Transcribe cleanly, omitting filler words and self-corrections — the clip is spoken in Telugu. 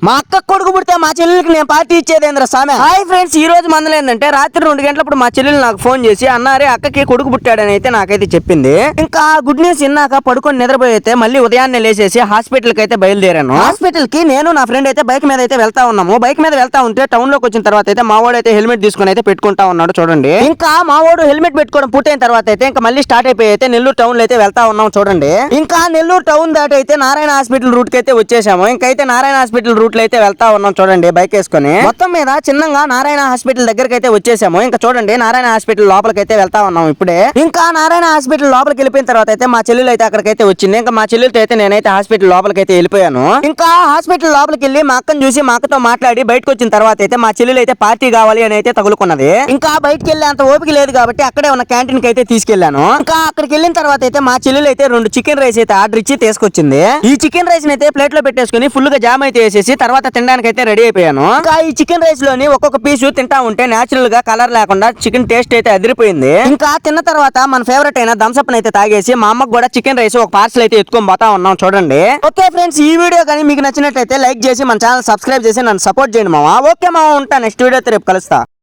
మా అక్క కొడుకు పుడితే మా చెల్లెలకి నేను పార్టీ ఇచ్చేదేంద్ర సామె. హాయ్ ఫ్రెండ్స్, ఈ రోజు మందులు ఏంటంటే రాత్రి 2 గంటలప్పుడు మా చెల్లెలు నాకు ఫోన్ చేసి అన్నారే అక్కకి కొడుకు పుట్టాడని అయితే నాకైతే చెప్పింది. ఇంకా గుడ్ న్యూస్ విన్నాక పడుకొని నిద్రపోయి అయితే మళ్ళీ ఉదయాన్నే లేచేసి హాస్పిటల్ కి అయితే బయలుదేరాను. హాస్పిటల్ కి నేను నా ఫ్రెండ్ అయితే బైక్ మీద అయితే వెళ్తా ఉన్నాము. బైక్ మీద వెళ్తా ఉంటే టౌన్ లోకి వచ్చిన తర్వాత అయితే మా వాడు అయితే హెల్మెట్ తీసుకుని అయితే పెట్టుకుంటా ఉన్నాడు చూడండి. ఇంకా మా వాడు హెల్మెట్ పెట్టుకోవడం పూర్తయిన తర్వాత అయితే ఇంకా మళ్ళీ స్టార్ట్ అయిపోయి అయితే నెల్లూరు టౌన్ లో అయితే వెళ్తా ఉన్నాం చూడండి. ఇంకా నెల్లూరు టౌన్ దాటి అయితే నారాయణ హాస్పిటల్ రూట్ కి అయితే వచ్చేసాము. ఇంకైతే నారాయణ హాస్పిటల్ రూట్ లో అయితే వెళ్తా ఉన్నాం చూడండి బైక్ వేసుకొని. మొత్తం మీద చిన్నగా నారాయణ హాస్పిటల్ దగ్గరికి అయితే వచ్చేసాము. ఇంకా చూడండి నారాయణ హాస్పిటల్ లోపలికి అయితే వెళ్తా ఉన్నాం ఇప్పుడే. ఇంకా నారాయణ హాస్పిటల్ లోపలికి వెళ్ళిపోయిన తర్వాత అయితే మా చెల్లెలు అయితే అక్కడికైతే వచ్చింది. ఇంకా మా చెల్లెలతో అయితే నేనైతే హాస్పిటల్ లోపలికి అయితే వెళ్ళిపోయాను. ఇంకా హాస్పిటల్ లోపలికి వెళ్ళి మా అక్కను చూసి మా అక్కతో మాట్లాడి బయటకు వచ్చిన తర్వాత అయితే మా చెల్లెలు అయితే పార్టీ కావాలి అని అయితే తగులుకున్నది. ఇంకా బయటకు వెళ్ళే అంత ఓపిక లేదు కాబట్టి అక్కడే ఉన్న క్యాంటీన్ కి అయితే తీసుకెళ్లాను. ఇంకా అక్కడికి వెళ్ళిన తర్వాత అయితే మా చెల్లెలు అయితే 2 చికెన్ రైస్ అయితే ఆర్డర్ ఇచ్చి తీసుకొచ్చింది. ఈ చికెన్ రైస్ అయితే ప్లేట్ లో పెట్టేసుకుని ఫుల్ గా జామ్ అయితే వేసేసి తర్వాత తినడానికి అయితే రెడీ అయిపోయాను. ఇంకా ఈ చికెన్ రైస్ లోని ఒక్కొక్క పీసు తింటా ఉంటే నేచురల్ గా కలర్ లేకుండా చికెన్ టేస్ట్ అయితే అదిరిపోయింది. ఇంకా తిన్న తర్వాత మన ఫేవరెట్ అయిన థమ్స్అప్ అయితే తాగేసి మా అమ్మకు కూడా చికెన్ రైస్ ఒక పార్సల్ అయితే ఎత్తుకొని పోతా ఉన్నాం చూడండి. ఓకే ఫ్రెండ్స్, ఈ వీడియో కానీ మీకు నచ్చినట్లయితే లైక్ చేసి మన ఛానల్ సబ్స్క్రైబ్ చేసి నన్ను సపోర్ట్ చేయండి మావా. ఓకే మావా, ఉంటా. నెక్స్ట్ వీడియోతో రేపు కలుస్తా.